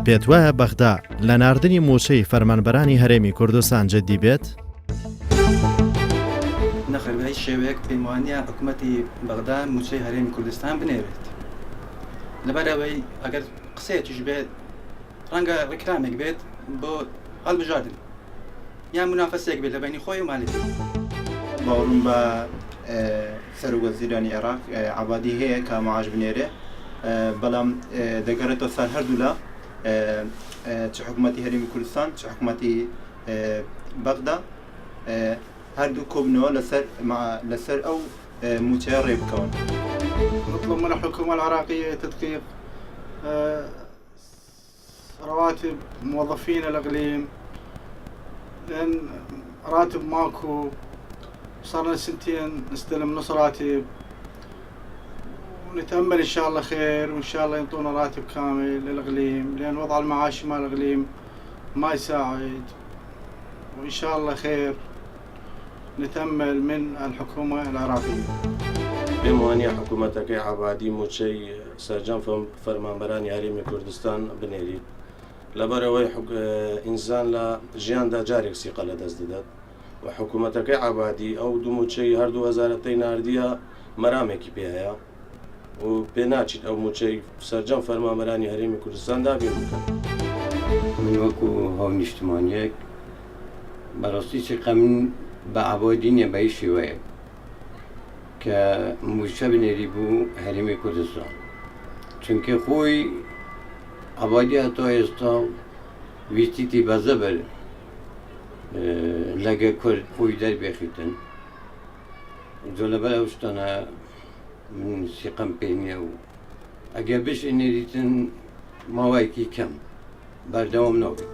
پێت وایە بەغدا لە ناردنی موچەی فەرمانبەرانی هەرێمی کوردستان جددی بێت؟ نەخێر بە هیچ شێوەیەک پێم وانییە حکوومەتی بەغدا موچەی هەرێمی کوردستان بنێرێت. لەبەرەوەی ئەگەر قسەیەکیش بێت ڕەنگە ڕێکلامێک بێت بۆ هەڵبژاردن یان منافەسێک بێت لە بینی خۆی و ماڵێتی. باوەڕم بە سەرۆکوەزیرانی عێراق عەبادی هەیە کە مەعاش بنێرێ، بەڵام دەگەڕێتەوە سەر هەردوو لە چ حکوومەتی هەرێمی کوردستان چ حکوومەتی بەغدا هەردوو کۆبنەوە لەسەر ئەو موچەیە ڕێ بکەون. نطلب من الحكومة العراقية تدقيق رواتب موظفين الإقليم، لأن راتب ماكو، صارنا سنتين نستلم نص راتب، ونتأمل إن شاء الله خير وإن شاء الله ينطونا راتب كامل للإقليم، لأن وضع المعاش مال الإقليم ما يساعد، وإن شاء الله خير نتأمل من الحكومة العراقية. پێم وانییە حکوومەتەکەی عەبادی موچەی سەرجەم فەرمانبەرانی هەرێمی کوردستان بنێری، لەبەرەوەی ئینسان لە ژیاندا جارێک سیقە لە دەست دەدات و حکوومەتەکەی عەبادی ئەو دوو موچەی هەردوو وەزارەتەی ناردیە مەرامێکی پێ هەیە و پێ ناچیت ئەو موچەی سەرجەم فەرمانبەرانی هەرێمی کوردستان دابین بکەن. من وەکو هاونیشتمانیەک بەڕاستی چقە من بە عەبادی نییە بە هیچ شێوەیەک کە موچە بنێری بوو هەرێمی کوردستان، چونکە خۆی عەبادی هەتا ئێستا ویستیتی بەزە بەر لەگە کورد خۆی دەربێخیتن، جۆ لەبەر ئەو شتانە من سیقەم پێ نییە و ئەگەر بشێنێریتن ماوەیەکی کەم بەردەوام نابێت.